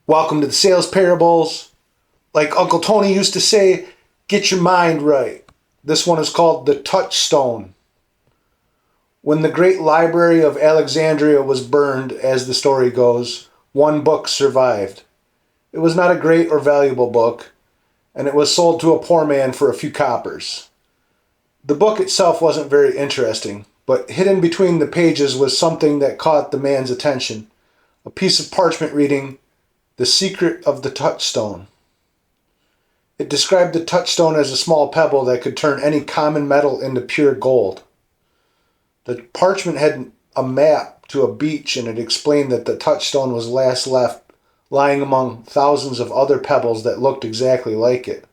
Welcome to the Sales Parables. Like Uncle Tony used to say, get your mind right. This one is called the Touchstone. When the great library of Alexandria was burned, as the story goes, one book survived. It was not a great or valuable book, and it was sold to a poor man for a few coppers. The book itself wasn't very interesting, but hidden between the pages was something that caught the man's attention. A piece of parchment reading, "The Secret of the Touchstone." It described the touchstone as a small pebble that could turn any common metal into pure gold. The parchment had a map to a beach, and it explained that the touchstone was last left lying among thousands of other pebbles that looked exactly like it.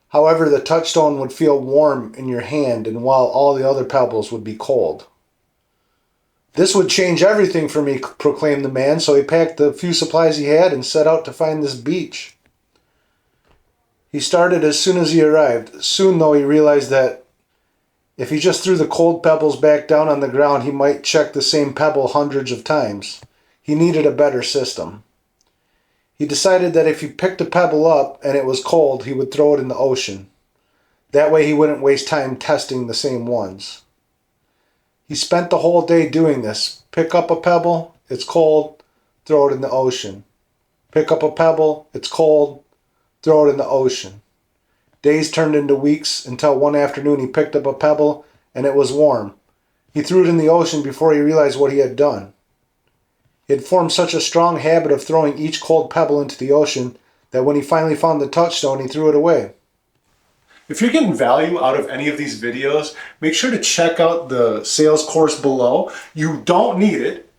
However, the touchstone would feel warm in your hand, and while all the other pebbles would be cold. This would change everything for me, proclaimed the man, so he packed the few supplies he had and set out to find this beach. He started as soon as he arrived. Soon, though, he realized that if he just threw the cold pebbles back down on the ground, he might check the same pebble hundreds of times. He needed a better system. He decided that if he picked a pebble up and it was cold, he would throw it in the ocean. That way he wouldn't waste time testing the same ones. He spent the whole day doing this. Pick up a pebble, it's cold, throw it in the ocean. Pick up a pebble, it's cold, throw it in the ocean. Days turned into weeks until one afternoon he picked up a pebble and it was warm. He threw it in the ocean before he realized what he had done. He had formed such a strong habit of throwing each cold pebble into the ocean that when he finally found the touchstone, he threw it away. If you're getting value out of any of these videos, make sure to check out the sales course below. You don't need it,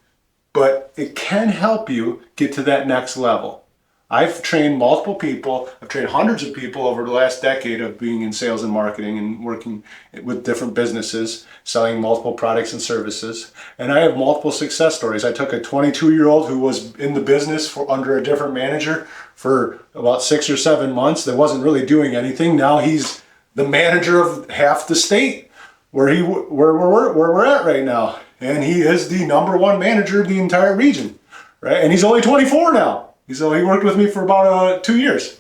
but it can help you get to that next level. I've trained multiple people. I've trained hundreds of people over the last decade of being in sales and marketing and working with different businesses, selling multiple products and services. And I have multiple success stories. I took a 22-year-old who was in the business under a different manager for about 6 or 7 months that wasn't really doing anything. Now he's the manager of half the state where we're at right now. And he is the #1 manager of the entire region, right? And he's only 24 now. So he worked with me for about 2 years.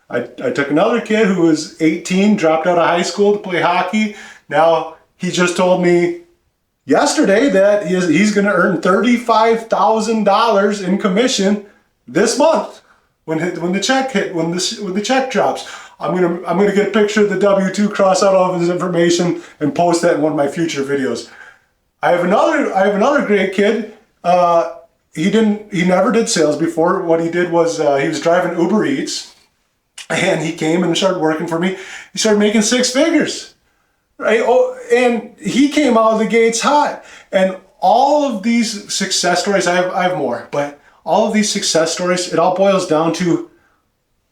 I took another kid who was 18, dropped out of high school to play hockey. Now he just told me yesterday that he's going to earn $35,000 in commission this month when the check drops. I'm gonna get a picture of the W-2, cross out all of his information, and post that in one of my future videos. I have another great kid. He never did sales before. What he did was he was driving Uber Eats, and he came and started working for me. He started making 6 figures, right? Oh, and he came out of the gates hot. And all of these success stories, I have more, but all of these success stories, it all boils down to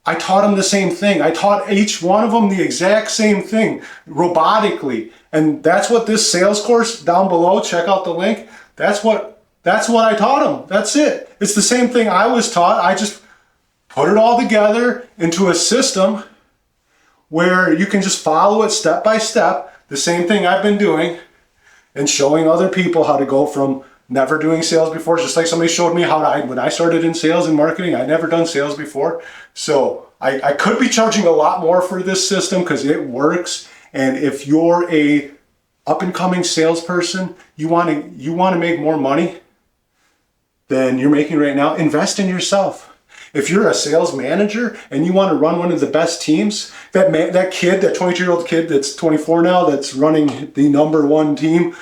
I taught them the same thing. I taught each one of them the exact same thing, robotically. And that's what this sales course down below, check out the link, that's what I taught them. That's it. It's the same thing I was taught. I just put it all together into a system where you can just follow it step by step, the same thing I've been doing, and showing other people how to go from never doing sales before, just like somebody showed me when I started in sales and marketing, I'd never done sales before. So I could be charging a lot more for this system because it works. And if you're a up-and-coming salesperson, you want to make more money than you're making right now, invest in yourself. If you're a sales manager and you want to run one of the best teams, that 22-year-old kid that's 24 now, that's running the #1 team,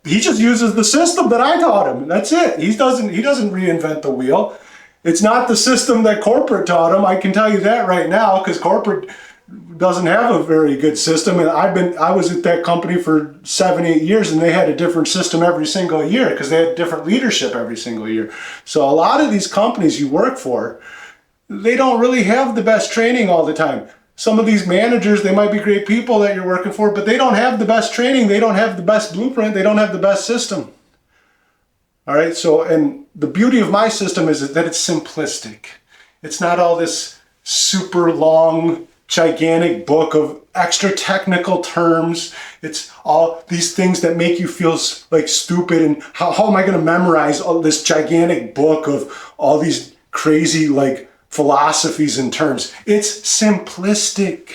he just uses the system that I taught him. That's it. He doesn't reinvent the wheel. It's not the system that corporate taught him. I can tell you that right now, because corporate doesn't have a very good system. And I was at that company for 7-8 years, and they had a different system every single year because they had different leadership every single year. So a lot of these companies you work for, they don't really have the best training all the time. Some of these managers, they might be great people that you're working for, but they don't have the best training. They don't have the best blueprint. They don't have the best system. All right. So, and the beauty of my system is that it's simplistic. It's not all this super long, gigantic book of extra technical terms. It's all these things that make you feel like stupid. And how am I going to memorize all this gigantic book of all these crazy like philosophies and terms. It's simplistic.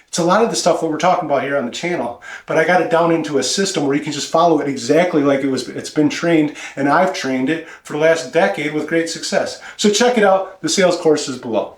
It's a lot of the stuff that we're talking about here on the channel, but I got it down into a system where you can just follow it exactly like it's been trained, and I've trained it for the last decade with great success. So check it out. The sales course is below.